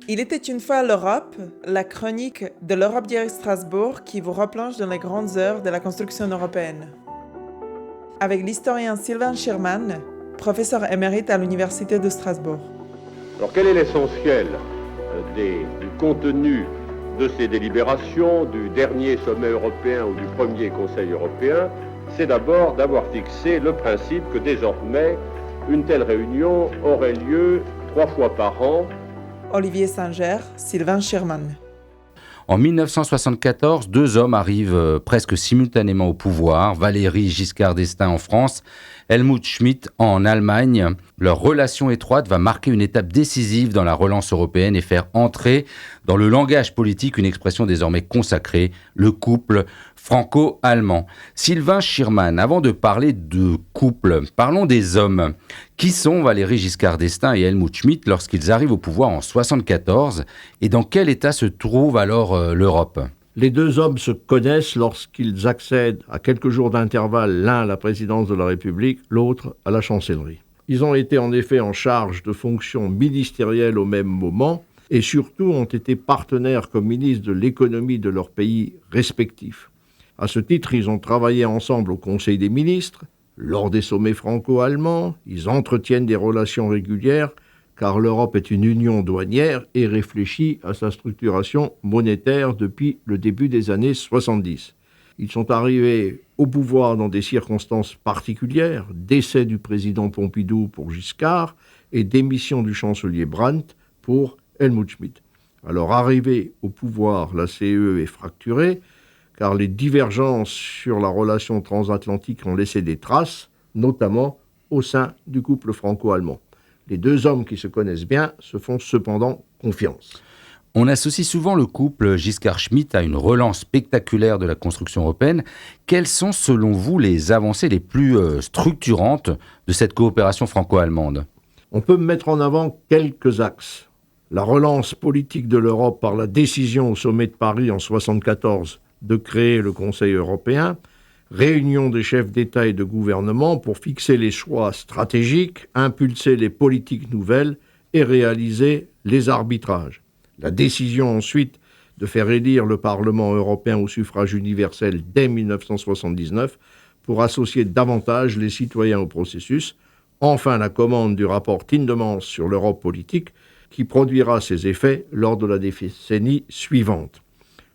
Il était une fois l'Europe, la chronique de l'Europe direct Strasbourg qui vous replonge dans les grandes heures de la construction européenne. Avec l'historien Sylvain Schirman, professeur émérite à l'Université de Strasbourg. Alors quel est l'essentiel du contenu de ces délibérations, du dernier sommet européen ou du premier Conseil européen? C'est d'abord d'avoir fixé le principe que désormais une telle réunion aurait lieu 3 fois par an. Olivier Singer, Sylvain Schirman. En 1974, deux hommes arrivent presque simultanément au pouvoir, Valéry Giscard d'Estaing en France, Helmut Schmidt en Allemagne. Leur relation étroite va marquer une étape décisive dans la relance européenne et faire entrer dans le langage politique une expression désormais consacrée, le couple franco-allemand. Sylvain Schirman, avant de parler de couple, parlons des hommes. Qui sont Valéry Giscard d'Estaing et Helmut Schmidt lorsqu'ils arrivent au pouvoir en 1974 et dans quel état se trouve alors l'Europe ? Les deux hommes se connaissent lorsqu'ils accèdent à quelques jours d'intervalle, l'un à la présidence de la République, l'autre à la chancellerie. Ils ont été en effet en charge de fonctions ministérielles au même moment et surtout ont été partenaires comme ministres de l'économie de leurs pays respectifs. À ce titre, ils ont travaillé ensemble au Conseil des ministres, lors des sommets franco-allemands, ils entretiennent des relations régulières car l'Europe est une union douanière et réfléchit à sa structuration monétaire depuis le début des années 70. Ils sont arrivés au pouvoir dans des circonstances particulières, décès du président Pompidou pour Giscard et démission du chancelier Brandt pour Helmut Schmidt. À leur arrivée au pouvoir, la CE est fracturée, car les divergences sur la relation transatlantique ont laissé des traces, notamment au sein du couple franco-allemand. Les deux hommes qui se connaissent bien se font cependant confiance. On associe souvent le couple Giscard-Schmidt à une relance spectaculaire de la construction européenne. Quelles sont selon vous les avancées les plus structurantes de cette coopération franco-allemande ? On peut mettre en avant quelques axes. La relance politique de l'Europe par la décision au sommet de Paris en 1974 de créer le Conseil européen, réunion des chefs d'État et de gouvernement pour fixer les choix stratégiques, impulser les politiques nouvelles et réaliser les arbitrages. La décision ensuite de faire élire le Parlement européen au suffrage universel dès 1979 pour associer davantage les citoyens au processus. Enfin, la commande du rapport Tindemans sur l'Europe politique qui produira ses effets lors de la décennie suivante.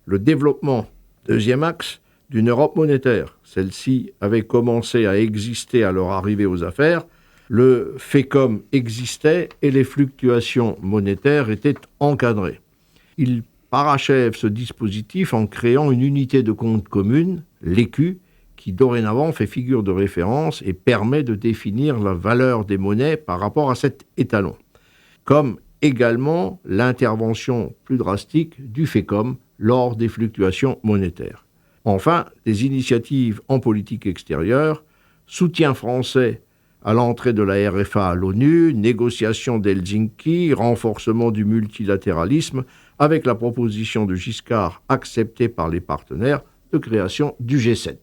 Le développement, deuxième axe, d'une Europe monétaire. Celle-ci avait commencé à exister à leur arrivée aux affaires. Le FECOM existait et les fluctuations monétaires étaient encadrées. Il parachève ce dispositif en créant une unité de compte commune, l'ECU, qui dorénavant fait figure de référence et permet de définir la valeur des monnaies par rapport à cet étalon. Comme également l'intervention plus drastique du FECOM lors des fluctuations monétaires. Enfin, des initiatives en politique extérieure, soutien français à l'entrée de la RFA à l'ONU, négociation d'Helsinki, renforcement du multilatéralisme, avec la proposition de Giscard acceptée par les partenaires de création du G7.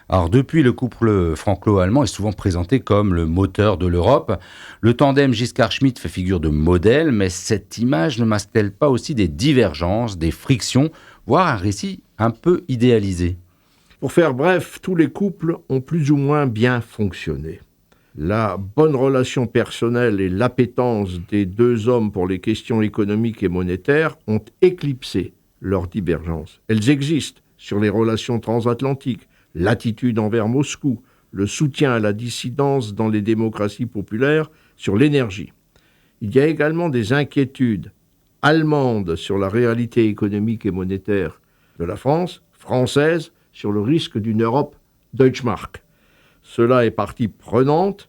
Alors depuis, le couple franco-allemand est souvent présenté comme le moteur de l'Europe. Le tandem Giscard-Schmidt fait figure de modèle, mais cette image ne masque-t-elle pas aussi des divergences, des frictions, voire un récit un peu idéalisé ? Pour faire bref, tous les couples ont plus ou moins bien fonctionné. La bonne relation personnelle et l'appétence des deux hommes pour les questions économiques et monétaires ont éclipsé leurs divergences. Elles existent sur les relations transatlantiques, l'attitude envers Moscou, le soutien à la dissidence dans les démocraties populaires, sur l'énergie. Il y a également des inquiétudes allemandes sur la réalité économique et monétaire de la France, française sur le risque d'une Europe Deutschmark. Cela est partie prenante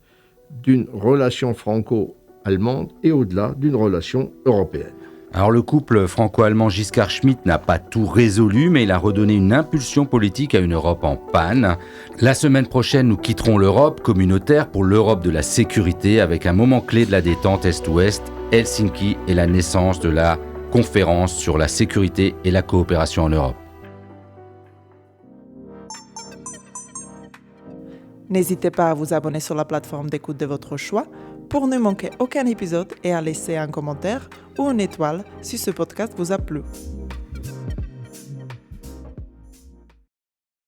d'une relation franco-allemande et au-delà d'une relation européenne. Alors le couple franco-allemand Giscard-Schmidt n'a pas tout résolu, mais il a redonné une impulsion politique à une Europe en panne. La semaine prochaine, nous quitterons l'Europe communautaire pour l'Europe de la sécurité avec un moment clé de la détente Est-Ouest, Helsinki et la naissance de la conférence sur la sécurité et la coopération en Europe. N'hésitez pas à vous abonner sur la plateforme d'écoute de votre choix pour ne manquer aucun épisode et à laisser un commentaire ou une étoile si ce podcast vous a plu.